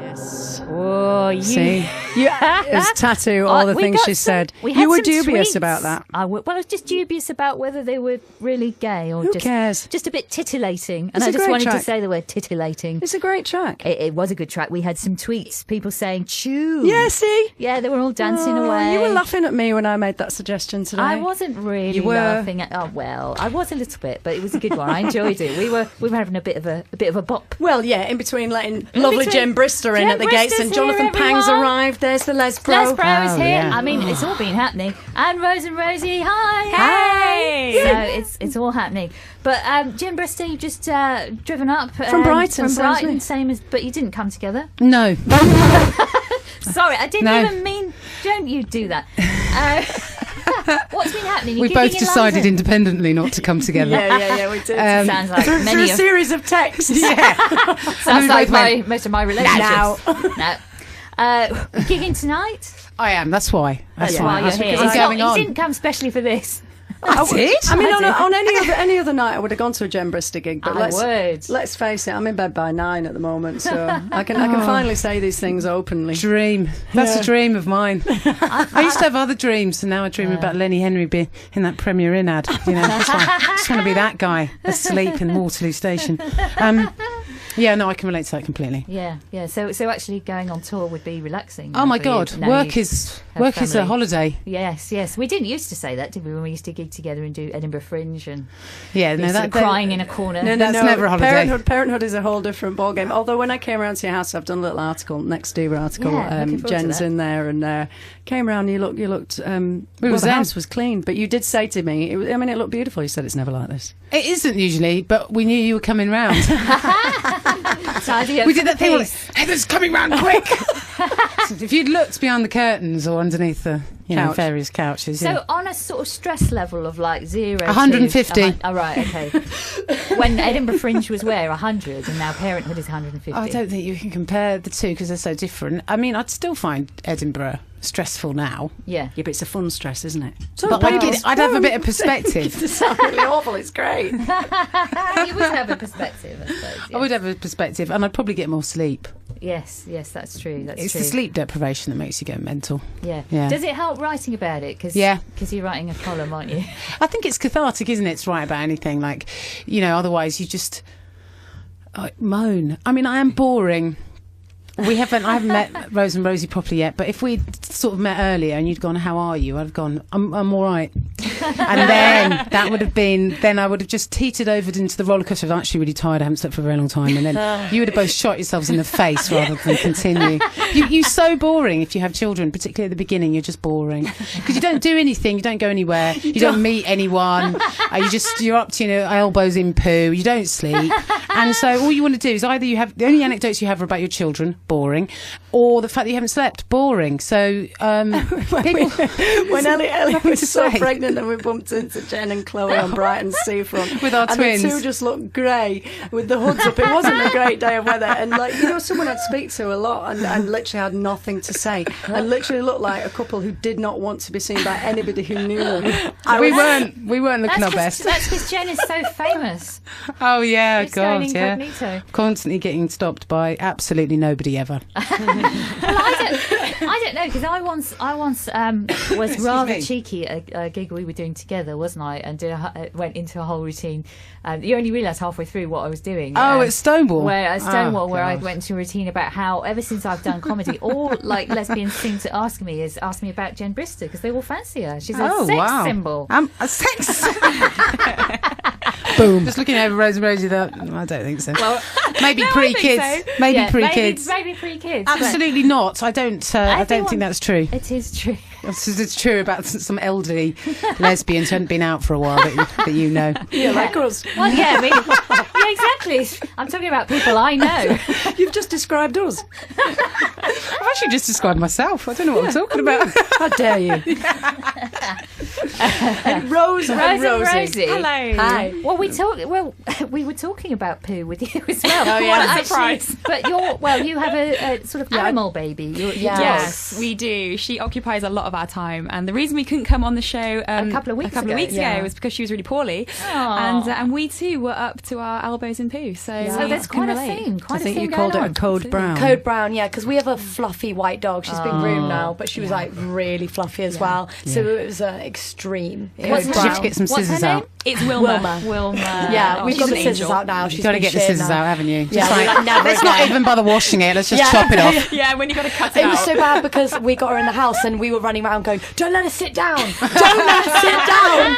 Yes. Oh, you. See? It's tattoo, all the things she said. You were dubious about that. I was just dubious about whether they were really gay or Who cares? just a bit titillating. And It's I a just great wanted track. to say the word titillating. It's a great track. It was a good track. We had some tweets, people saying, chew. Yeah, see? Yeah, they were all dancing away. You were laughing at me when I made that suggestion today. I wasn't really You were. laughing at. Oh well, I was a little bit, but it was a good one. I enjoyed it. We were having a bit of a bop. Well, yeah, in between letting lovely Jen Brister in Jen at the gates, Brister's and Jonathan here, Pang's everyone. arrived. There's the Les Pro. Les Pro is here. Yeah. I mean, it's all been happening. And Rose and Rosie, hi. Hey. So it's all happening. But Jim Brister, you just driven up From Brighton, From sounds Brighton, good. same as. But you didn't come together. No. Sorry, I didn't No. even mean. Don't you do that? What's been happening? You're We both gigging in decided London? independently not to come together. Yeah, we did. Sounds like through many a of. series of texts. Sounds like both most of my relationships. Now. No. Gigging tonight. I am. That's why. That's That's why. why you're That's here. because It's I'm going not, on. you didn't come specially for this. I did. I mean, I on any other night, I would have gone to a Jen Brister gig. But I would. let's face it, I'm in bed by 9 at the moment, so I can finally say these things openly. Dream. That's a dream of mine. I used to have other dreams, and now I dream about Lenny Henry being in that Premier Inn ad. You know, just want to be that guy asleep in Waterloo Station. Yeah, no, I can relate to that completely. Yeah. So actually going on tour would be relaxing. Oh my for you. God, Now work you is have a family. holiday. Yes. We didn't used to say that, did we? When we used to gig together and do Edinburgh Fringe and Yeah, no, used to that crying in a corner. No, That's never a holiday. Parenthood is a whole different ballgame. Although when I came around to your house, I've done a little article, next Diva article. Yeah, looking forward to Jen's that. in there and came around. You looked. was The zen. house was clean, but you did say to me, it looked beautiful. You said it's never like this. It isn't usually, but we knew you were coming round. Tidy up We for did the that thing like, piece. Heather's coming round quick. So if you'd looked behind the curtains or underneath the Couch. various couches, So on a sort of stress level of like 0 to 150. Oh, right, okay. When Edinburgh Fringe was where 100 and now Parenthood is 150. I don't think you can compare the two because they're so different. I mean, I'd still find Edinburgh stressful now, Yeah. Yeah, but it's a fun stress, isn't it? So but I'd have a bit of perspective. It's not really awful. It's great. You would have a perspective, I suppose. I would have a perspective, and I'd probably get more sleep. Yes, that's true. That's It's true. the sleep deprivation that makes you go mental. Yeah. Yeah. Does it help writing about it? Cause, Yeah. Because you're writing a column, aren't you? I think it's cathartic, isn't it, to write about anything? Like, otherwise you just moan. I mean, I am boring. I haven't met Rose and Rosie properly yet, but if we'd sort of met earlier and you'd gone, how are you? I'd have gone, I'm all right. And then that would have been, then I would have just teetered over into the roller coaster. I'm actually really tired. I haven't slept for a very long time. And then you would have both shot yourselves in the face rather than continue. You're so boring if you have children, particularly at the beginning. You're just boring because you don't do anything. You don't go anywhere. You don't meet anyone. You're up to your elbows in poo. You don't sleep. And so all you want to do is either you have, the only anecdotes you have are about your children, boring, or the fact that you haven't slept, boring. So When Ellie was to so say. pregnant and we bumped into Jen and Chloe on Brighton seafront With our and twins. the two just looked grey with the hoods up. It wasn't a great day of weather, and someone I'd speak to a lot and literally had nothing to say and literally looked like a couple who did not want to be seen by anybody who knew them. we weren't looking our best. That's because Jen is so famous. Oh yeah, It's going God, yeah. incognito. Constantly getting stopped by absolutely nobody ever. Well, I don't know because I once was rather me. cheeky at a gig we were doing together, wasn't I? And went into a whole routine. You only realise halfway through what I was doing. It's Stonewall. Where I God. went into a routine about how ever since I've done comedy, all like lesbians seem to ask me about Jen Brister because they all fancy her. She's a sex symbol. A sex. Boom. Just looking over Rose and Rosie, I don't think so. Well, maybe no, I pre-kids. think so. Maybe Yeah, pre-kids. Maybe pre-kids. but Absolutely not. I don't think Everyone- that's true. It is true. It's true about some elderly lesbians who hadn't been out for a while that you know. Yeah, like us. Well, yeah, exactly. I'm talking about people I know. You've just described us. I've actually just described myself. I don't know what I'm talking about. How dare you? And Rose and Rosie. Hello. Hi. Well, we were talking about poo with you as well. Oh, yeah. Well, Surprise. But you have a sort of animal baby. Your dog. Yes, we do. She occupies a lot of our time, and the reason we couldn't come on the show a couple of weeks ago was because she was really poorly, and we too were up to our elbows in poo. So there's quite a thing. I think you called it a code brown. Code brown, yeah, because we have a fluffy white dog. She's been groomed now, but she was like really fluffy as well. So it was extreme. What's her Did you have name? to get some What's her scissors name? out? It's Wilma. Yeah, we've got the scissors out now. You've got to get the scissors out, haven't you? Yeah, Just like, like, never let's not again. even bother washing it. Let's just chop it off. Yeah, when you got to cut it It out. was so bad because we got her in the house and we were running around going, "Don't let her sit down! Don't let her sit down!"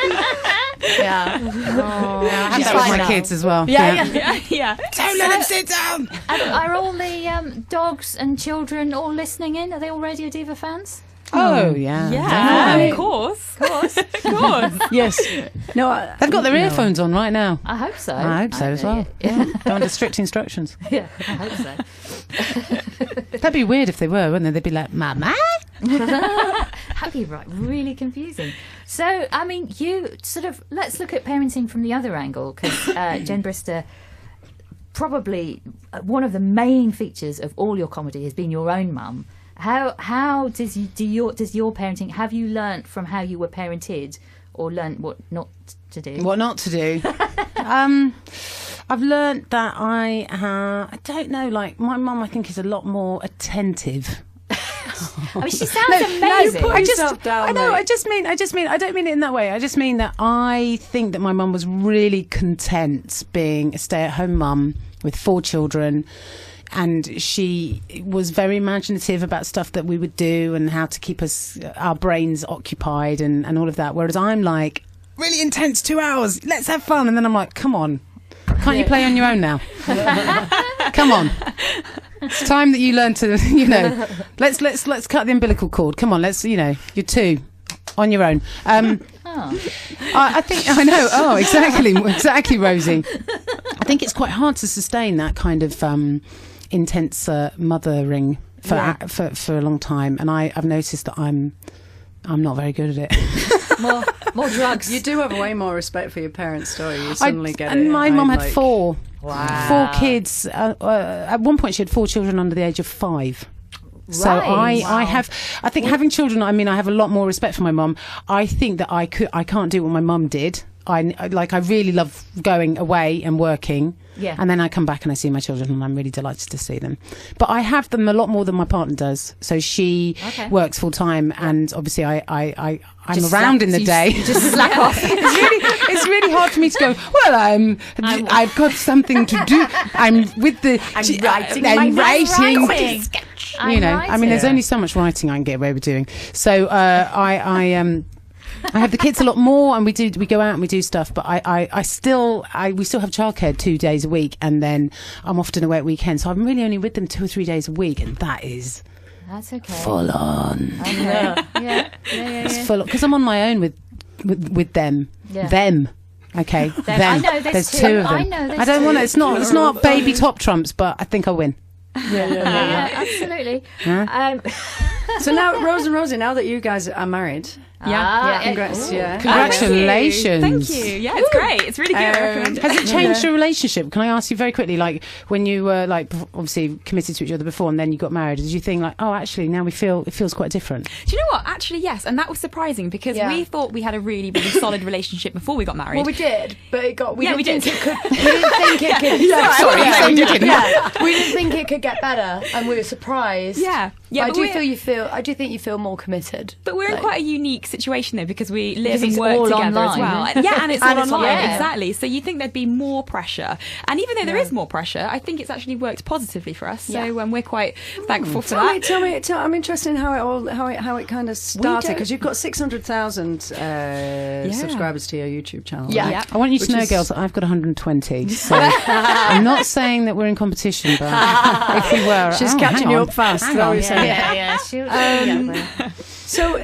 Yeah, I have She's that with fine my now. kids as well. yeah. yeah. Don't let them sit down. Are all the dogs and children all listening in? Are they all Radio Diva fans? Oh, yeah. Yeah, of course. Of course. Yes. No, They've got their earphones on right now. I hope so. I hope so as well. Yeah, They're under strict instructions. yeah, I hope so. That'd be weird if they were, wouldn't they? They'd be like, Mama? That'd be right, really confusing. So, I mean, you sort of, let's look at parenting from the other angle, because Jen Brister, probably one of the main features of all your comedy has been your own mum. How does your parenting, have you learnt from how you were parented, or learnt what not to do? What not to do? I've learnt that I don't know, like, my mum, I think, is a lot more attentive. I mean, she sounds amazing. put yourself down, I know. mate. I just mean. I don't mean it in that way. I just mean that I think that my mum was really content being a stay-at-home mum with 4 children, and she was very imaginative about stuff that we would do and how to keep our brains occupied and all of that. Whereas I'm like, really intense 2 hours. Let's have fun, and then I'm like, come on, can't you play on your own now? Come on. It's time that you learn to, let's cut the umbilical cord. Come on, you're 2 on your own. I think I know. Oh, exactly, Rosie. I think it's quite hard to sustain that kind of intense mothering for a long time, and I've noticed that I'm not very good at it. More drugs. you do have way more respect for your parents, don't you? You suddenly get it. And my mum had 4. Wow. 4 kids. At one point, she had 4 children under the age of 5. So Right. I think having children, I mean, I have a lot more respect for my mum. I think that I can't do what my mum did. I really love going away and working. Yeah. And then I come back and I see my children and I'm really delighted to see them. But I have them a lot more than my partner does. So she works full time, and obviously I'm Just around slack- in the you day. just slack off. It's really hard for me to go, well, I've got something to do. I'm with the... I'm writing. I mean, there's only so much writing I can get away with doing. So I have the kids a lot more, and we go out and we do stuff. But we still have childcare 2 days a week, and then I'm often away at weekends. So I'm really only with them 2 or 3 days a week, and that is That's okay. full on. Yeah. It's full on, because I'm on my own with them. Yeah. Them. Okay, them. I know there's 2. 2 of them. I know there's I don't 2. want to. It's not baby top trumps, but I think I'll win. Yeah, absolutely. So now, Rose and Rosie, now that you guys are married, congrats. Yeah. Congratulations. Thank you. Yeah, it's great. It's really good. I recommend it. Has it changed your relationship? Can I ask you very quickly, like, when you were obviously committed to each other before and then you got married, did you think like, oh, actually now it feels quite different? Do you know what? Actually, yes, and that was surprising because we thought we had a really, really solid relationship before we got married. Well, we did, but it got. We we didn't did. think it could. We didn't think it could. Sorry, you didn't. Yeah, we didn't think it could get better, and we were surprised. Yeah. But but I do think you feel more committed. But we're in quite a unique situation though, because we live Because and it's work all together as online. well. And it's And all it's online, online. exactly. So you think there'd be more pressure, and even though there is more pressure, I think it's actually worked positively for us. So we're quite thankful for that. Tell me, I'm interested in how it kind of started, because you've got 600,000 subscribers to your YouTube channel. Yeah. Yep. I want you to Which know, is- girls, that I've got 120. So I'm not saying that we're in competition, but if we were, She's catching you up fast. Hang That's what on. you're saying. Yeah. So,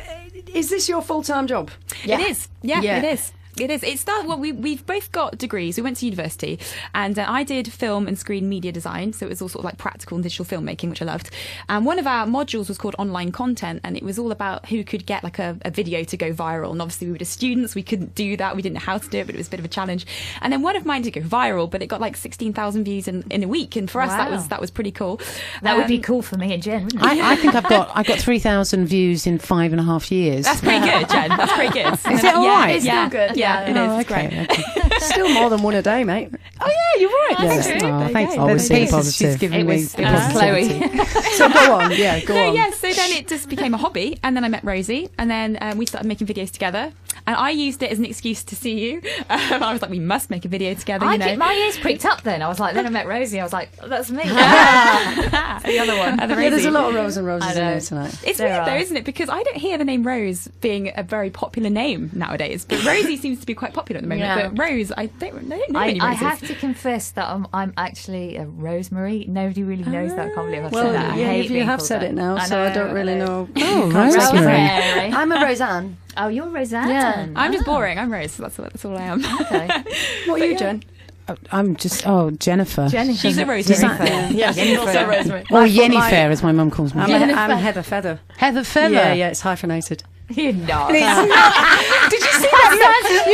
is this your full-time job? Yeah. It is. Yeah, Yeah. it is. It is. It started. Well, we've both got degrees. We went to university, and I did film and screen media design. So it was all sort of like practical and digital filmmaking, which I loved. And one of our modules was called online content, and it was all about who could get like a video to go viral. And obviously, we were just students. We couldn't do that. We didn't know how to do it, but it was a bit of a challenge. And then one of mine did go viral, but it got like 16,000 views in a week. And for us, that was pretty cool. That would be cool for me and Jen, wouldn't it? I think I got 3,000 views in 5.5 years. That's pretty good, Jen. That's pretty good. Is it all right? It's still good. Yeah, it is. Oh, It's great. okay. Still more than one a day, mate. Oh yeah, you're right. Yes. That's true. Oh, thanks for Always the being pieces she's positive. given It me. was positivity. Chloe. So go on, go No, on. yeah, so then it just became a hobby, and then I met Rosie, and then we started making videos together, and I used it as an excuse to see you. I was like, we must make a video together, My ears pricked up then. I was like, then I met Rosie. I was like, oh, that's me. The other one. And the Yeah, there's Rosie. a lot of Rose and Roses I in know. here tonight. It's There weird though, are. isn't it? Because I don't hear the name Rose being a very popular name nowadays, but Rosie seems to be quite popular at the moment. Yeah. But Rose, I don't know any I Roses. have to confess that I'm actually a Rosemary. Nobody really knows that. I can't believe I've Well, said that. I yeah, hate you being have called said that. it now, so I don't really know. Oh, Can't say Rosemary. Rosemary. I'm a Roseanne. Oh, you're Roseanne. Yeah. I'm just boring. I'm Rose. That's all I am. Okay. What are you, Jen? I'm just Jennifer. Jennifer. She's a Rosemary. Yeah, she's also Rosemary. Or Yennefer, as my mum calls me. I'm Heather Feather. Heather Feather. Yeah, it's hyphenated. You're not. Did you see that?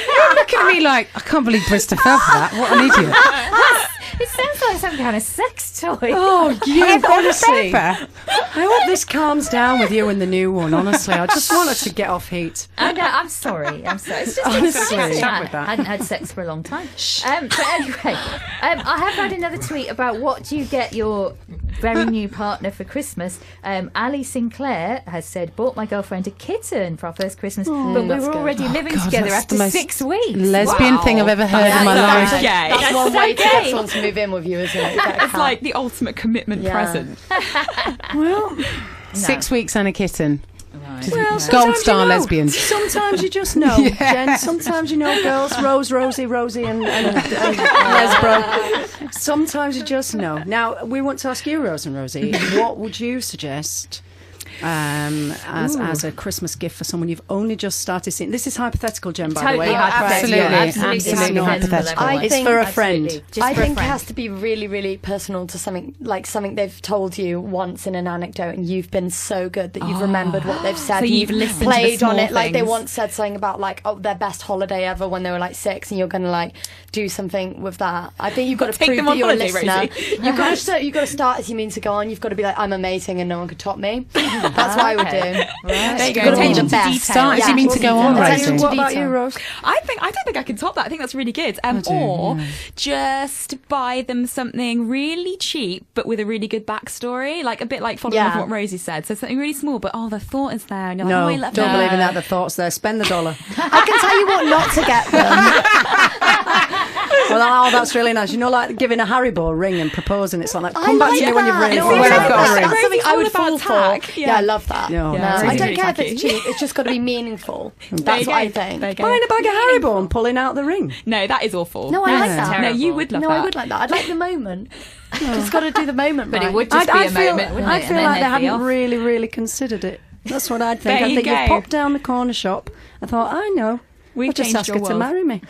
You're looking at me like, I can't believe Bristol fell for that. What an idiot. It sounds like some kind of sex toy. Oh, you honestly. Feather. I hope this calms down with you and the new one. Honestly, I just want her to get off heat. I'm sorry. I'm sorry. It's just Honestly. exciting. Stop I with that. hadn't had sex for a long time. But anyway, I have had another tweet about what do you get your very new partner for Christmas. Ali Sinclair has said, bought my girlfriend a kitten for our first Christmas, but we that's were good. already living God, together that's after the most 6 weeks. Lesbian thing I've ever heard in my That's life. gay. That's one so way to gay. get someone to move in with you, isn't it? Get a It's cat. like the ultimate commitment Yeah. present. Well, 6 weeks and a kitten. well, Gold sometimes star you know. lesbians. Sometimes you just know, Jen. Sometimes you know girls. Rosie, and Lesbro. Sometimes you just know. Now, we want to ask you, Rose and Rosie, what would you suggest as a Christmas gift for someone you've only just started seeing? This is hypothetical, Jen, by the Totally way. hypothetical. Absolutely. It's Absolutely not hypothetical. I It's think- for a friend. Absolutely. Just I for a think it friend. has to be really, really personal to something they've told you once in an anecdote, and you've been so good that you've remembered what they've said. So and you've listened to the played on small it. Like they things. once said something about their best holiday ever when they were like 6, and you're going to like do something with that. I think you've got to Take prove them that on you're a holiday, listener. Rosie. You've got to start as you mean to go on. You've got to be like, I'm amazing and no one could top me. That's what I would do. There you go. You've got to be Attention the to best. detail. Start as you mean to go on, Attention Rosie. to What about detail. you, Rose? I don't think I can top that. I think that's really good. Or just buy them something really cheap but with a really good backstory, like a bit like following on from what Rosie said. So something really small, but the thought is there, and you're like, No, oh, I love don't that. believe in that. The thought's there. Spend the dollar. I can tell you what not to get them. Well, that's really nice. You know, like giving a Haribo a ring and proposing. It's like, come back to me when you've really No, thought I about like it. that. ring. That's something I would It's all fall about for. tack. Yeah, I love that. No, No, that's I really don't care if tacky. it's cheap. It's just got to be meaningful. There That's you what I go. think. There you go. Buying a bag of Haribo and pulling out the ring. No, that is awful. No, I like That's that. No, you would love No, that. I would like that. I'd like the moment. Just got to do the moment But right. it would just be a moment, wouldn't I it? feel And like then they they'd be hadn't off. really considered it. That's what I'd think. There I you think go. you popped down the corner shop. I thought, I know. We've I'll just changed ask your her to world. marry me.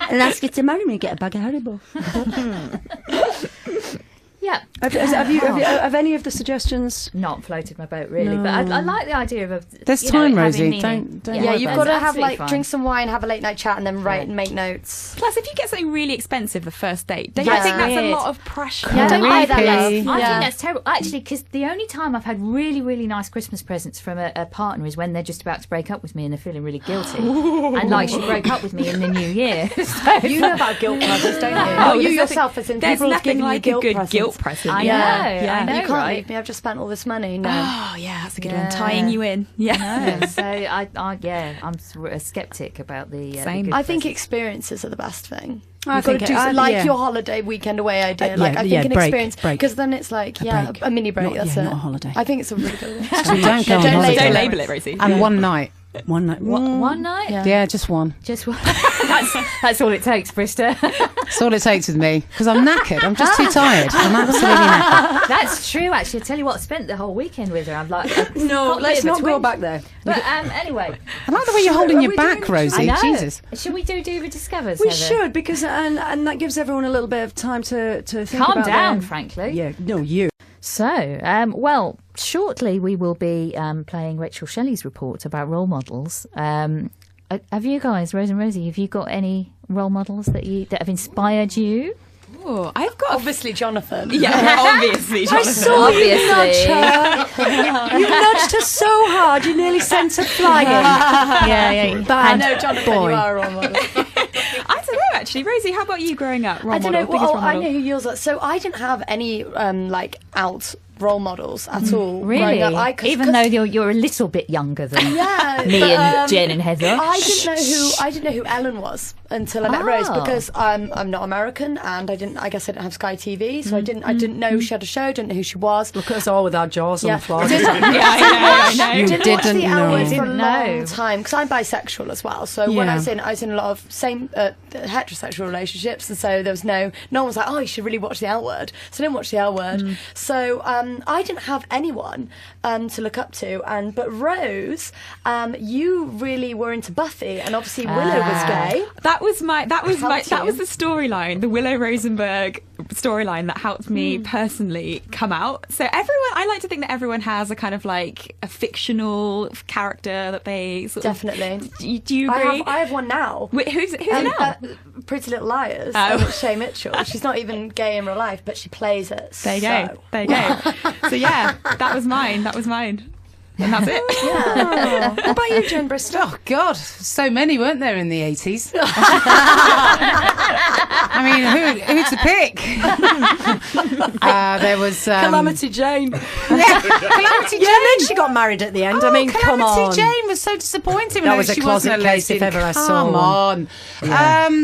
And ask her to marry me and get a bag of Haribo. Yeah. Have any of the suggestions? Not floated my boat really, No. but I like the idea of a. There's you know, time, having Rosie. meaning. Don't yeah, worry you've about got to That's have absolutely fine. drink some wine, have a late night chat, and then write and make notes. Plus, if you get something really expensive the first date, don't Yeah. you think that's a Weird. lot of pressure? Yeah, don't buy that, love. Creepy. I Yeah. think that's terrible. Actually, because the only time I've had really, really nice Christmas presents from a partner is when they're just about to break up with me and they're feeling really guilty. And like she broke up with me in the new year. So You know about guilt presents, don't you? Oh, you there's yourself, as in There's people have nothing given you like a guilt good presents. guilt present. I Yeah. know, Yeah. I know, You can't right? leave me. I've just spent all this money. No. Oh, yeah, that's a good Yeah. one. Tying you in. Yeah. No, so I'm a skeptic about the. Same. good I think presents. experiences are the best thing. I You've got to think do it- something like yeah. your holiday weekend away idea. Yeah, Like I think yeah, an break, experience break. because then it's like break. a mini break. Not- that's yeah, it. not a holiday. I think it's a really good one. So we don't go on Don't holiday. Don't label label it, Rosie. And one night. One night. One night? Yeah, just one. Just one. That's all it takes, Brista. That's all it takes with me, because I'm knackered. I'm just too tired. I'm absolutely knackered. That's true, actually. I tell you what, I spent the whole weekend with her. I'm like, No, let's not go back there. But anyway, I like the way you're holding your back, I Rosie. know. Jesus. Should we do Diva Discovers? We Heather? should, because and that gives everyone a little bit of time to think Calm about down, their- frankly. Yeah, no, you. So, well, shortly we will be playing Rachel Shelley's report about role models. Have you guys, Rose and Rosie, have you got any role models that have inspired you? Oh, I've got Obviously, Jonathan. Yeah, obviously. I Jonathan. saw you Obviously. nudge her. You nudged her so hard, you nearly sent her flying. Yeah. I know, Jonathan, boy. you are a role model. I don't know, actually. Rosie, how about you growing up? Role I don't model, know. biggest Well, role I model? know who yours are. So I didn't have any out role models at all. Really? growing up. Even though you're a little bit younger than yeah, me but, and Jen and Heather. I didn't know who Ellen was until I met Rose, because I'm not American, and I guess I didn't have Sky TV, so I didn't know she had a show, didn't know who she was. Look at us all with our jaws on the floor. Yeah, I know. You Didn't watch didn't the know. L Word for a Didn't long know. time, because I'm bisexual as well. So when Yeah. I was in a lot of same heterosexual relationships, and so there was no one was like, oh, you should really watch the L Word. So I didn't watch the L Word. So I didn't have anyone to look up to. But Rose, you really were into Buffy, and obviously Willow was gay. That was Helped you. the storyline, the Willow Rosenberg storyline that helped me personally come out. So I like to think that everyone has a kind of like a fictional character that they sort Definitely. of. Do you agree? I have one now. Wait, who's it now? Pretty Little Liars. Oh. It's Shay Mitchell. She's not even gay in real life, but she plays it. There you go. There you go. So yeah, that was mine. And that's it. What about you, Jen Bristol? Oh, God. So many, weren't there, in the 80s? I mean, who to pick? There was... Calamity Jane. Yeah, Calamity Jane. Yeah, and then she got married at the end. I mean, come on. Calamity Jane was so disappointing. That when was a she closet wasn't case if lesbian. ever I saw Come one.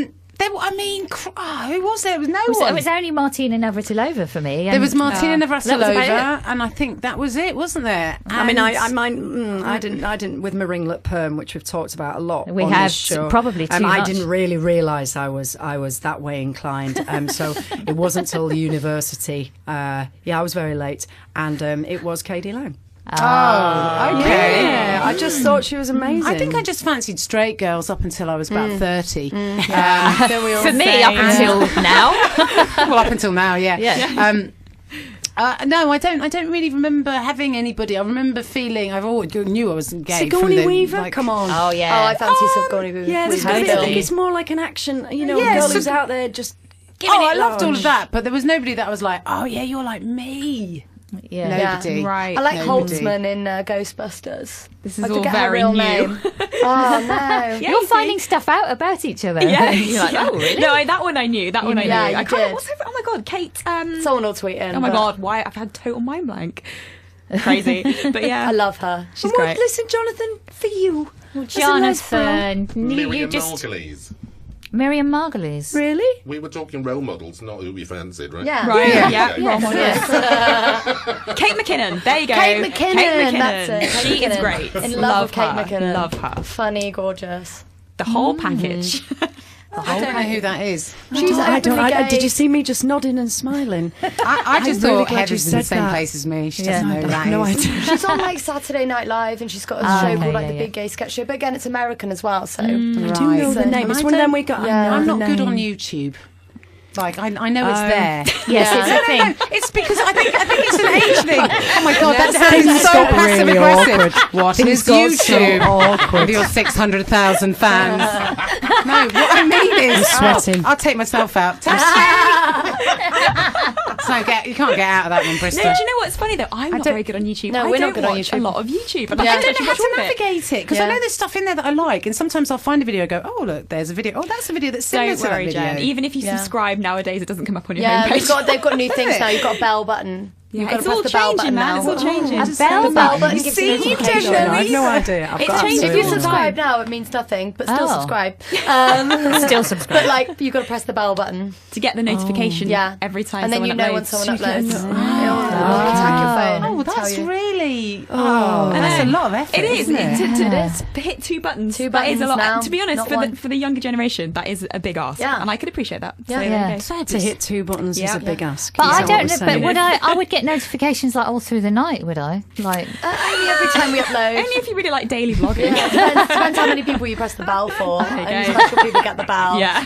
on. Who was there? There was no one. It was only Martina Navratilova for me. There was Martina that was about Navratilova, and I think that was it, wasn't there? I mean, And- I didn't with my ringlet perm, which we've talked about a lot. We on have this show. probably too I much. didn't really realise I was that way inclined. So it wasn't till university. I was very late, and it was Katie Lang. Oh, okay. Yeah, I just thought she was amazing. I think I just fancied straight girls up until I was about 30. For me, up until now. Well, up until now, yeah. Yeah. No, I don't really remember having anybody. I remember feeling I always knew I wasn't gay. from Sigourney the, Weaver. like- Come on. Oh, yeah. Oh, I fancy Sigourney Weaver. Yeah, Weaver. I Totally. think it's more like an action. A Yeah, girl so- who's out there just. Giving Oh, it I loved all large. of that, but there was nobody that was like, oh yeah, you're like me. Yeah. Nobody. Right. I like Nobody. Holtzman in Ghostbusters. This is I all forget her very real new. name. Oh no. You're finding stuff out about each other. Yes. You're like, oh, really? No, that one I knew. That one I knew. Yeah, you I can't. did. What's her? Oh my god, Kate. Someone will tweet in. Oh my but god, why? I've had total mind blank. Crazy, but yeah, I love her. she's Well, great. listen, Jonathan, for you. Jonathan, you Miriam just Margolyes. Miriam Margolyes. Really? We were talking role models, not who we fancied, right? Yeah. Right, Yeah. yeah, Okay. role models. Kate McKinnon, there you go. Kate McKinnon, that's it. Kate She is McKinnon. great. In love with Kate her. McKinnon. Love her. Funny, gorgeous. The whole package. I don't know who that is. She's openly gay. Did you see me just nodding and smiling? I just I'm really thought glad you Heather's in the said same that. place as me. She Yeah. doesn't know who that is. No idea. She's on like Saturday Night Live, and she's got a show okay, called like yeah, the yeah. Big Gay Sketch Show. But again, it's American as well, so I do know Right. the name. And It's I one of them don't- we got. yeah. I'm the not good name. on YouTube. Like I know it's there. Yes, Yeah. it's a thing. It's because I think it's an age thing. Oh my god, that Things sounds so got passive really aggressive. awkward. What Things is got so YouTube? awkward. With your 600,000 fans. No, what I mean is, Sweating. I'll take myself out. So you can't get out of that one, No, Bristol. do you know what's funny though? I'm not don't- very good on YouTube. No, I we're not don't good on watch YouTube. a lot of YouTube. And Yeah. I I don't know how to watch all of it. navigate it because I Yeah. know there's stuff in there that I like, and sometimes I'll find a video and go, oh look, there's a video. Oh, that's a video that's similar Don't to worry, that video. Jen. Even if you Yeah. subscribe nowadays, it doesn't come up on your yeah, homepage. they've got new things it? now. You've got a bell button. Yeah, gotta it's press all the bell changing, button man. now. It's all changing. A The bell bell button button. gives See, you you notification. don't know. I've no idea. I've It got changes If absolutely you all the no subscribe time. now, it means nothing, but still Oh. subscribe. Still subscribe. But like, you got to press the bell button. To get the notification Yeah. every time And then someone you know when uploads. someone So you get uploads. a- It'll attack your phone. Oh, and tell that's you. really. Oh, that's I a know. lot of effort. It is. Isn't it? To hit 2 buttons. Two That is a buttons lot. now, To be honest, not for one. the younger generation, that is a big ask. Yeah. And I could appreciate that. Yeah. So there you Yeah. go. to hit 2 buttons is Yeah. a big ask. But Is I that what don't we're know. But saying? would I would get notifications like all through the night, would I? Like, Only every time we upload. Only if you really like daily vlogging. Yeah, depends how many people you press the bell for. you And go. special people get the bell. Yeah.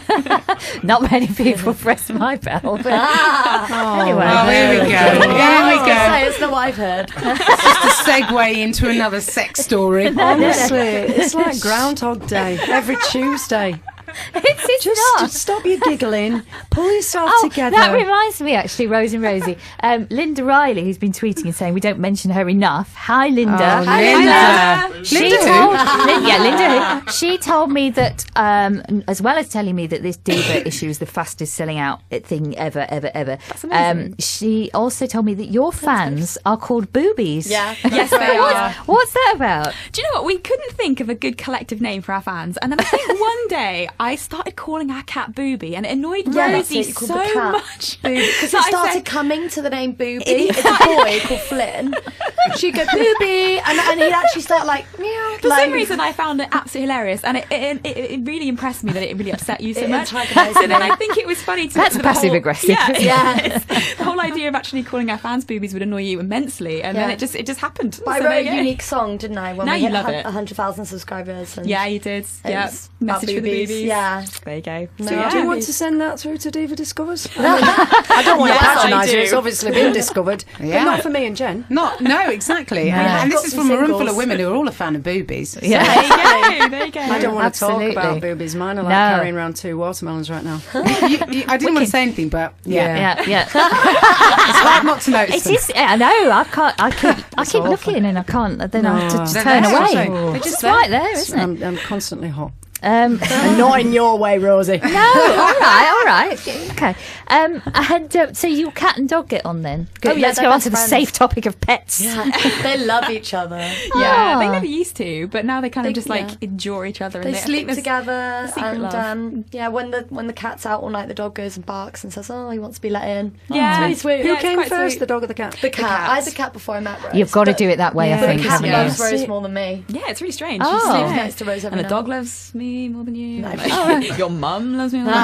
not many people press my bell. But anyway, Oh, here we go. Here I we was gonna go. say, it's not what I've heard. Just a segue into another sex story. Honestly, it's like Groundhog Day every Tuesday. it's not. Just stop your giggling, pull yourself Oh, together. that reminds me, actually, Rose and Rosie. Linda Riley, who's been tweeting and saying we don't mention her enough. Hi, Linda. Oh, Linda. She Linda who? told, Linda. Who? She told me that, as well as telling me that this Diva issue is the fastest selling out thing ever. That's amazing. She also told me that your fans are called boobies. Yeah. Yes, they are. What's that about? Do you know what? We couldn't think of a good collective name for our fans. And then I think one day I started calling our cat Booby, and it annoyed Yeah, that's Rosie it, you called so the cat much. Because that it I started said- coming to the name Booby. It's a boy called Flynn. She'd go Booby, and he'd actually start like meow. For like, some reason, I found it absolutely hilarious, and it really impressed me that it really upset you so It much. antagonised So then me. I think it was funny to. That's the whole- passive-aggressive. Yeah, Yeah. the whole idea of actually calling our fans boobies would annoy you immensely, and then Yeah. it just happened. But I So wrote there a you go. unique song, didn't I? When Now we you hit love it. 100,000 subscribers. And Yeah, you did. Yeah, it's about message for the boobies. boobies. Yeah. There you go. No. So, yeah. Do you want to send that through to Diva Discovers? I don't want Yes, to I patronise do. her. It's obviously been discovered, Yeah. but not for me and Jen. No, exactly. Yeah. And this Got is some from a room full singles. of women who are all a fan of boobies. Yeah. There you go. There you go. I don't want to talk Absolutely. about boobies. Mine are like No. carrying around 2 watermelons right now. I didn't want to say anything, but yeah. Yeah. It's hard not to notice It them. is. I know. I keep looking and I can't. Then I have to No. just They're turn there, away. aren't they? They're It's just right there, isn't it? I'm constantly hot. Um, And not in your way, Rosie. no, all right, okay. And so you cat and dog get on then? Good. Oh, yeah, Let's they're go on best to the friends. safe topic of pets. They love each other. Yeah, they Ah. never used to, but now they kind of They- just like yeah. endure each other. They and I think sleep there's- together, secret and love. yeah, when the cat's out all night, the dog goes and barks and says, "Oh, he wants to be let in." Yeah. It's really sweet. Who Yeah, it's came quite first, sweet. the dog or the cat? The cat. cat. I had the cat before I met Rose. You've got to but- do it that way, I Yeah. think, The cat haven't loves you? Rose more than me. Yeah, it's really strange. Oh. She sleeps Yeah. next to Rose every And the night. dog loves me more than you. No. Like, your mum loves me more than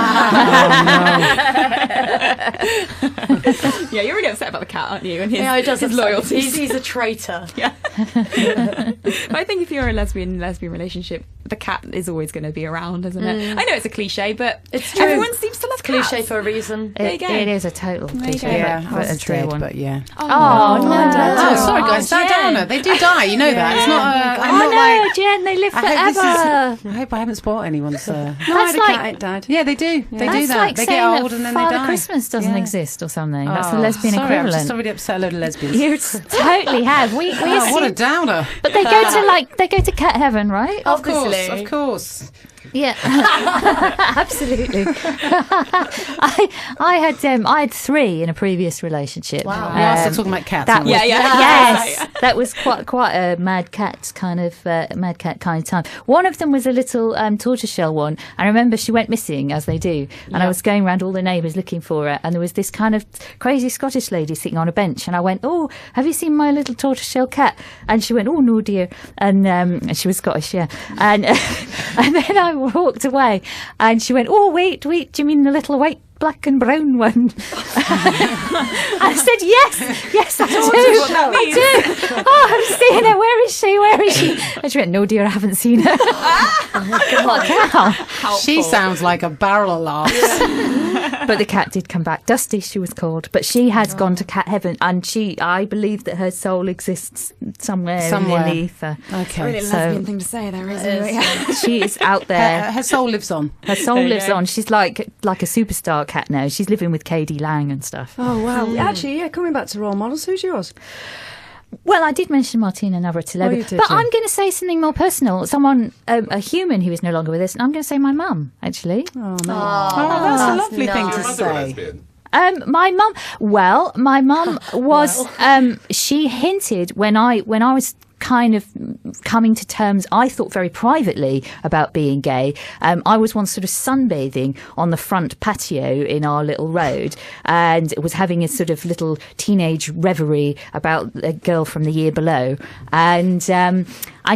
Yeah, you're really upset about the cat, aren't you? And his, Yeah, he does his upset me. loyalties. He's a traitor. Yeah. But I think if you're a lesbian relationship, the cat is always going to be around, isn't it? I know it's a cliche, but It's true. everyone seems to love cats. Cliche for a reason. There you go. It is a total you cliche, go. Yeah, but a ours true dead, one. but yeah. Oh, no. Oh, sorry guys, Jen. Downer. They do die, you know that. It's not. I'm Oh not no, like. Jen, they live I hope this forever. is. I hope I haven't spoilt anyone's. No, I had That's a like- cat, it died. Yeah, they do. They That's do that. like They saying get that old and then they Father die. Christmas doesn't Yeah. exist or something. That's the Oh, lesbian sorry, I've equivalent. just already upset a load of lesbians. You totally have. We Oh, what a assume, downer. but they go to cat heaven, right? Of course, Obviously. of course. Yeah, absolutely. I had 3 in a previous relationship. Wow. We are still talking about cats. That aren't we? was, Yeah. yes, that was quite a mad cat kind of time. One of them was a little tortoiseshell one. I remember she went missing, as they do, and I was going around all the neighbours looking for her, and there was this kind of crazy Scottish lady sitting on a bench, and I went, "Oh, have you seen my little tortoiseshell cat?" And she went, "Oh no, dear," and she was Scottish, yeah, and and then I walked away, and she went, "Oh wait, do you mean the little white, black and brown one?" I said, yes, I do. I do. Oh, I'm seeing her. Where is she? And she went, "No, dear, I haven't seen her." What a cow. She sounds like a barrel of laughs. But the cat did come back. Dusty, she was called. But she has gone to cat heaven, and I believe that her soul exists somewhere. in the ether. Okay. Really So- lesbian thing to say there, isn't it? Yeah. She is out there. Her soul lives on. Her soul There you lives go. on. She's like a superstar cat now. She's living with KD Lang and stuff. Oh, wow. Actually, yeah, coming back to role models, who's yours? Well, I did mention Martina Navratilova, you did, but yeah. I'm going to say something more personal. Someone, a human who is no longer with us, and I'm going to say my mum, actually. Oh, no. Oh, that's a lovely thing nice. to Your mother a say. lesbian? My mum was. She hinted when I was kind of coming to terms, I thought very privately about being gay. I was once sort of sunbathing on the front patio in our little road and was having a sort of little teenage reverie about a girl from the year below. And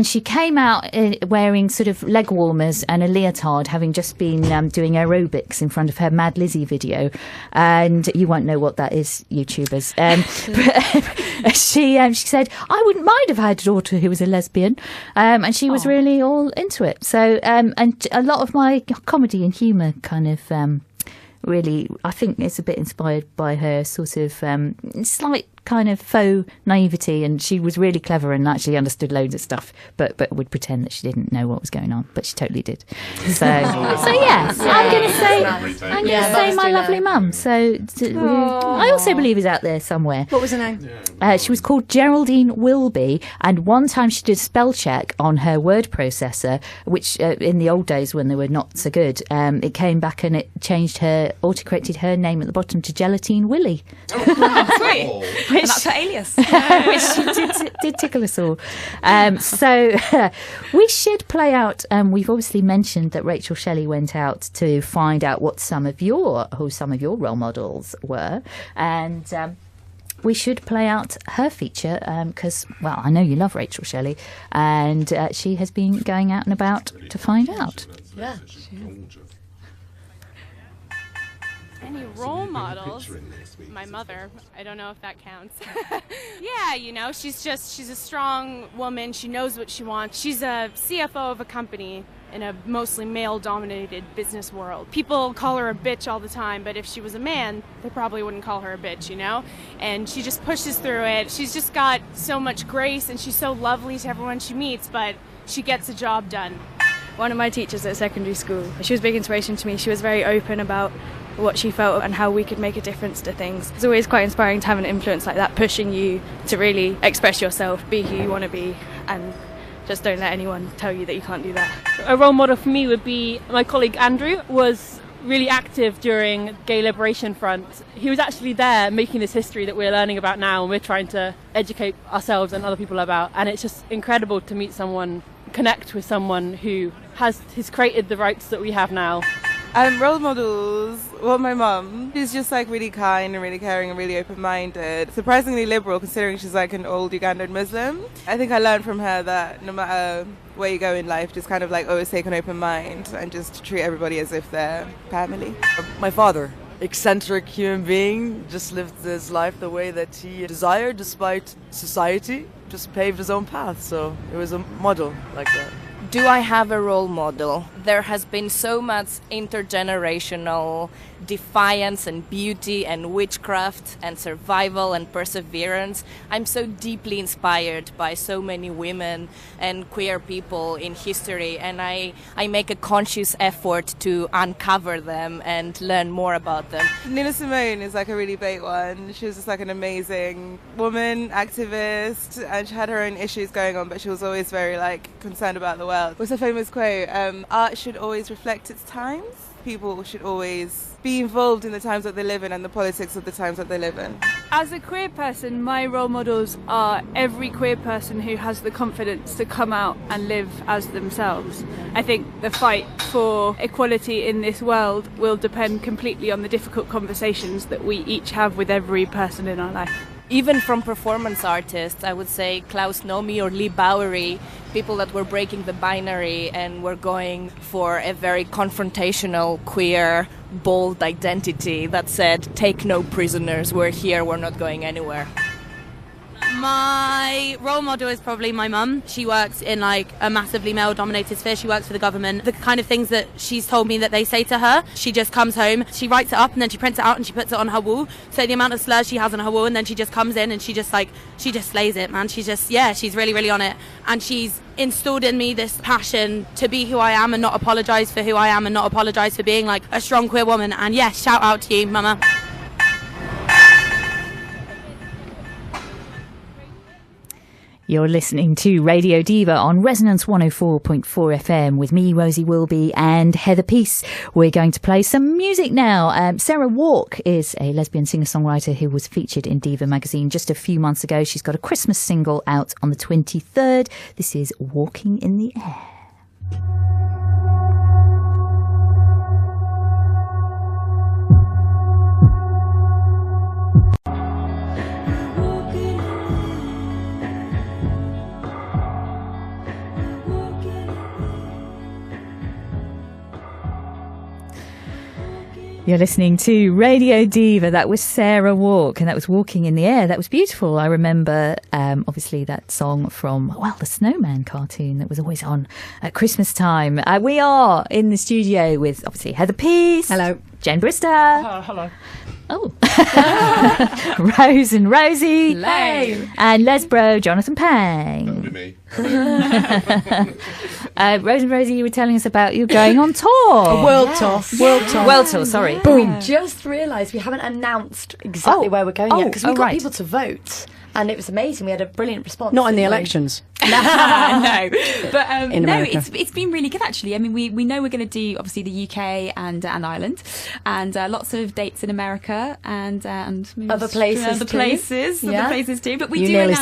she came out wearing sort of leg warmers and a leotard, having just been doing aerobics in front of her Mad Lizzie video. And you won't know what that is, YouTubers. She said, I wouldn't mind if I had a daughter who was a lesbian. And she was really all into it. So, and a lot of my comedy and humour kind of really, I think it's a bit inspired by her sort of slight kind of faux naivety, and she was really clever and actually understood loads of stuff, but would pretend that she didn't know what was going on, but she totally did. So yes, I'm going to say my lovely mum. So I also believe is out there somewhere. What was her name? She was called Geraldine Wilby, and one time she did spell check on her word processor, which in the old days when they were not so good, it came back and it changed her, autocorrected her name at the bottom to Gelatine Willy. Sweet. And that's her alias. Which did tickle us all. So we should play out. We've obviously mentioned that Rachel Shelley went out to find out who some of your role models were, and we should play out her feature because, well, I know you love Rachel Shelley, and she has been going out and about to find out. Yeah. Any role models? My mother. I don't know if that counts. Yeah, you know, she's a strong woman. She knows what she wants. She's a CFO of a company in a mostly male-dominated business world. People call her a bitch all the time, but if she was a man, they probably wouldn't call her a bitch, you know? And she just pushes through it. She's just got so much grace, and she's so lovely to everyone she meets, but she gets the job done. One of my teachers at secondary school, she was a big inspiration to me. She was very open about what she felt and how we could make a difference to things. It's always quite inspiring to have an influence like that, pushing you to really express yourself, be who you want to be, and just don't let anyone tell you that you can't do that. A role model for me would be my colleague Andrew. Was really active during Gay Liberation Front. He was actually there making this history that we're learning about now, and we're trying to educate ourselves and other people about. And it's just incredible to meet someone, connect with someone who has created the rights that we have now. Role models, well, my mum, she's just like really kind and really caring and really open-minded. Surprisingly liberal considering she's like an old Ugandan Muslim. I think I learned from her that no matter where you go in life, just kind of like always take an open mind and just treat everybody as if they're family. My father, eccentric human being, just lived his life the way that he desired despite society, just paved his own path, so it was a model like that. Do I have a role model? There has been so much intergenerational defiance and beauty and witchcraft and survival and perseverance. I'm so deeply inspired by so many women and queer people in history, and I make a conscious effort to uncover them and learn more about them. Nina Simone is like a really big one. She was just like an amazing woman, activist, and she had her own issues going on, but she was always very like concerned about the world. What's a famous quote? Art should always reflect its times. People should always be involved in the times that they live in and the politics of the times that they live in. As a queer person, my role models are every queer person who has the confidence to come out and live as themselves. I think the fight for equality in this world will depend completely on the difficult conversations that we each have with every person in our life. Even from performance artists, I would say Klaus Nomi or Lee Bowery, people that were breaking the binary and were going for a very confrontational, queer, bold identity that said, take no prisoners, we're here, we're not going anywhere. My role model is probably my mum. She works in like a massively male-dominated sphere. She works for the government. The kind of things that she's told me that they say to her, she just comes home, she writes it up and then she prints it out and she puts it on her wall. So the amount of slurs she has on her wall, and then she just comes in and she just slays it, man. She's really, really on it. And she's instilled in me this passion to be who I am and not apologise for who I am and not apologise for being like a strong queer woman. And yes, shout out to you, mama. You're listening to Radio Diva on Resonance 104.4 FM with me, Rosie Wilby, and Heather Peace. We're going to play some music now. Sarah Walk is a lesbian singer-songwriter who was featured in Diva magazine just a few months ago. She's got a Christmas single out on the 23rd. This is Walking in the Air. You're listening to Radio Diva. That was Sarah Walk, and that was Walking in the Air. That was beautiful. I remember, obviously, that song from, the Snowman cartoon that was always on at Christmas time. We are in the studio with, obviously, Heather Peace. Hello. Jen Brister. Hello. Oh. Rose and Rosie. Lame. And Lesbro, Jonathan Pang. That would be me. Rose and Rosie, you were telling us about you going on tour. A world tour. World tour, sorry. Boom. We just realised we haven't announced exactly where we're going yet because we got people to vote. And it was amazing. We had a brilliant response. Not in the elections. No, but it's been really good actually. I mean, we know we're going to do obviously the UK and Ireland, and lots of dates in America and other places too. But we you nearly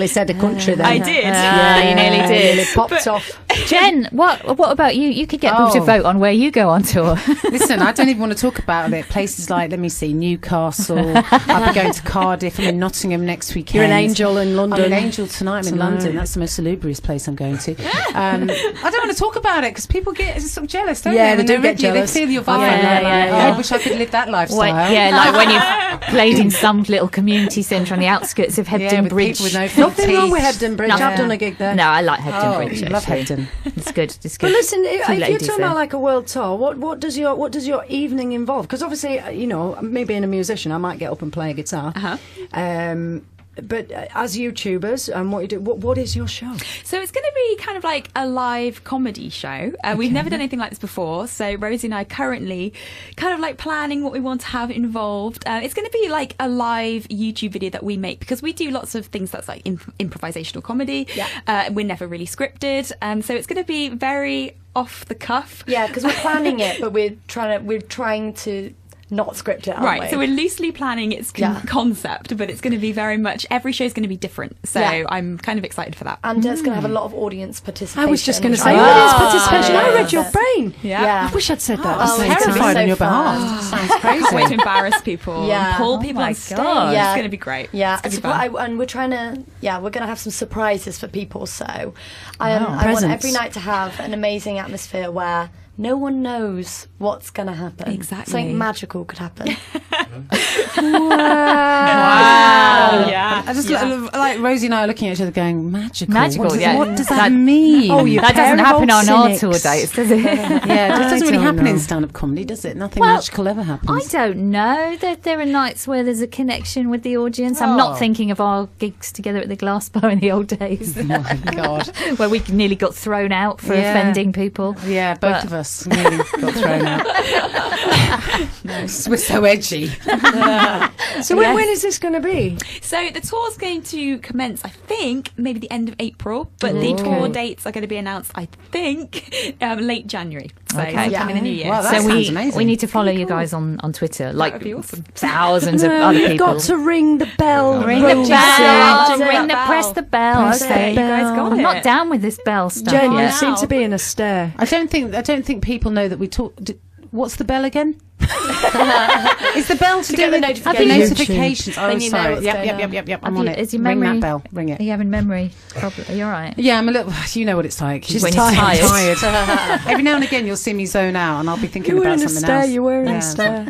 said a country then. I did. You nearly did. It popped off. Jen, what about you? You could get people to vote on where you go on tour. Listen, I don't even want to talk about it. Places like, let me see, Newcastle. I'll be going to Cardiff. I'm in Nottingham next weekend. You're an angel in London. I'm an angel tonight. I'm in London. That's the most salubrious place I'm going to. I don't want to talk about it because people get sort of jealous, don't they? Yeah, they do get jealous. They feel your vibe. I wish I could live that lifestyle. Like when you've played in some little community centre on the outskirts of Hebden Bridge. With no Nothing wrong with Hebden Bridge. I've done a gig there. No, I like Hebden Bridge. I love Hebden. It's good. It's good. But listen, if you're ladies talking there. about like a world tour, what does your evening involve? Because obviously, me being a musician, I might get up and play a guitar. But as YouTubers and what you do, what is your show? So it's going to be kind of like a live comedy show. We've never done anything like this before. So Rosie and I are currently kind of like planning what we want to have involved. It's going to be like a live YouTube video that we make because we do lots of things that's like improvisational comedy. Yeah. We're never really scripted. So it's going to be very off the cuff. Yeah, because we're planning it, but we're trying to not script it, aren't we? So we're loosely planning its concept, but it's going to be very much, every show is going to be different. So I'm kind of excited for that. And it's going to have a lot of audience participation. I was just going to say, audience participation. I read your brain. Yeah. I wish I'd said that. I'm terrified on your behalf. Sounds crazy. Can't wait to embarrass people and pull people on stage. It's going to be great. Yeah. It's going to be fun. And we're trying to, we're going to have some surprises for people. So I want every night to have an amazing atmosphere where no one knows what's going to happen. Exactly. Something magical could happen. Wow. Yeah. I just like Rosie and I are looking at each other going, magical. What does that mean? That doesn't happen on our tour dates, does it? Yeah, it doesn't really happen in stand-up comedy, does it? Nothing magical ever happens. I don't know. There are nights where there's a connection with the audience. I'm not thinking of our gigs together at the Glass Bar in the old days. Oh my God. Where we nearly got thrown out for offending people. Yeah, both of us nearly got thrown out. We're so edgy. So when is this going to be? So the tour's going to commence, I think, maybe the end of April, but the tour dates are going to be announced, I think, late January. So sometime in the new year. Well, that sounds amazing. We need to follow you guys on Twitter, like would be awesome. thousands of other people. You've got to ring the bell. Press the bell. Okay, you guys got I'm it. not down with this bell stuff. Jen, you yet. seem to be in a stare. I don't think people know that we talk. What's the bell again? Is the bell to do get the with notifications? Oh, you know sorry. what's Yep. I'm on it. Is your Ring memory, that bell. Ring it. Are you having memory problems? Are you all right? Yeah, I'm a little. You know what it's like. She's when tired. Every now and again, you'll see me zone out, and I'll be thinking about something else. You were in a stare.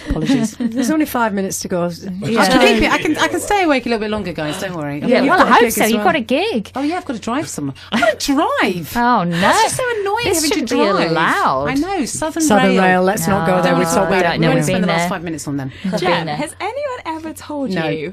Apologies. There's only 5 minutes to go. I can keep it. I can stay awake a little bit longer, guys. Don't worry. Well, I hope so. You've got a gig. Oh yeah, I've got to drive somewhere. I've got to drive. Oh no, that's just so annoying. This having shouldn't to be drive. allowed. I know. Southern Rail. Let's not go there. We don't know. We'll We've spend been the last there. 5 minutes on them. Jen, has anyone ever told you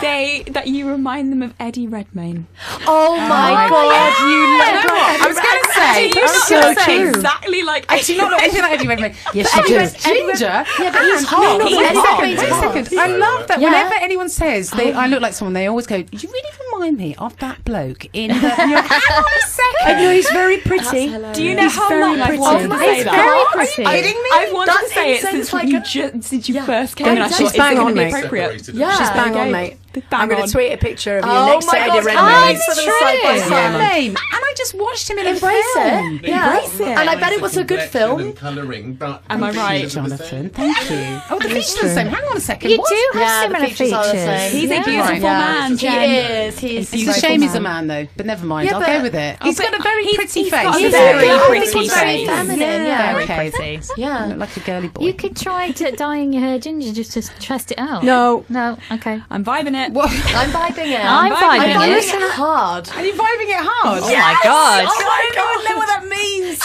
that you remind them of Eddie Redmayne? Oh my God, you look like I was going to say? So true. Exactly like I do not look anything like Eddie Redmayne. Yes, you do. Ginger. Yeah, but he's hot. Wait a second. I love that. Yeah. Whenever anyone says I look like someone, they always go, "You really remind me of that bloke in the." Hang on a second. I know he's very pretty. Do you know how long I've wanted to say that? Very pretty. Are you kidding me? I've wanted That's to say it insane. since you first came, and I thought, She's is it bang going on, to be mate. appropriate? Yeah. She's bang on, Okay. mate. Bang I'm going on. to tweet a picture of you Oh next to my Eddie God, Redmayne. nice for them side by His side. name, and I just watched him in Embrace a film. it. Yeah. Embrace it. And I bet it was a good film. And colouring, but Am I right, Jonathan? Thank you. Oh, the features are the same. Hang on a second. You What? do have Yeah, the similar features are the same. He's a Yeah. beautiful man, He Jen. is. He's It's a shame he's a man, though. But never mind. Yeah, I'll but- go with it. He's got a very pretty he's face. got a He's very very pretty He's very face. feminine. Yeah. Very Okay. pretty. Yeah. Look like a girly boy. You could try dyeing your hair ginger just to test it out. No. No, okay. I'm vibing it. I'm vibing it. I'm vibing I'm it. vibing it hard. Are you vibing it hard? Oh my God. Oh my God, know what that means.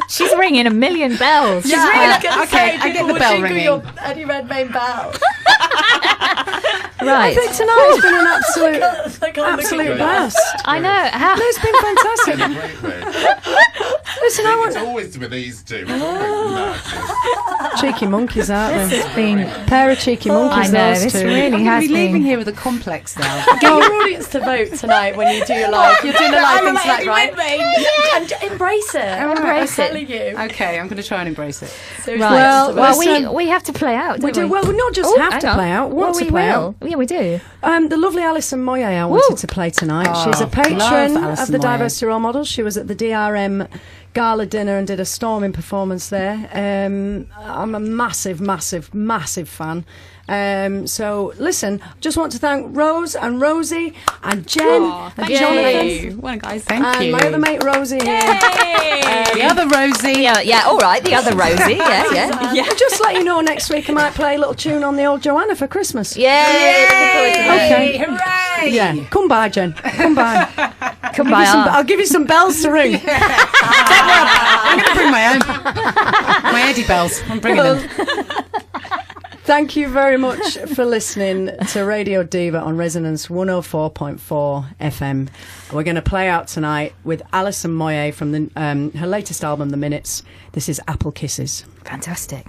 She's ringing a million bells. Yeah, I was gonna Okay, say, I get people the would bell jingle ringing. your Eddie Redmayne bell. Right. I think tonight has been an absolute Okay. blast. I know. How, It's been fantastic. And a great man. Listen, I It's want always been these two. It's always mad. cheeky monkeys, aren't they? it's been. Pair of cheeky I monkeys, know, those this two. really I'm going has to be leaving been. here with a complex now. Get your audience to vote tonight when you do your live. You're doing a live thing tonight, right? Yeah, and embrace it. Embrace I'm it. telling you. Okay, I'm going to try and embrace it. Seriously. Right. Well, listen, we have to play out, don't we do. Well, we not just Oh, have hang to on. play out. Want Well, to we play will. out. Yeah, we do. The lovely Alison Moye I wanted to play tonight. She's a love patron of Alison the Moye. Diversity Role Models. She was at the DRM gala dinner and did a storming performance there. I'm a massive, massive, massive fan. So listen, just want to thank Rose and Rosie and Jen and Thank Jonathan you. Well, guys. Thank and you. my other mate Rosie here. The other Rosie. Yeah, all right. The other Rosie. Yeah. And just let you know, next week I might play a little tune on the old Joanna for Christmas. Yay! Okay. Hooray! Yeah, come by, Jen. Come by. Come by. I'll give you some bells to ring. I'm going to bring my own. My Eddie bells. I'm bringing them. Thank you very much for listening to Radio Diva on Resonance 104.4 FM. We're going to play out tonight with Alison Moye from her latest album, The Minutes. This is Apple Kisses. Fantastic.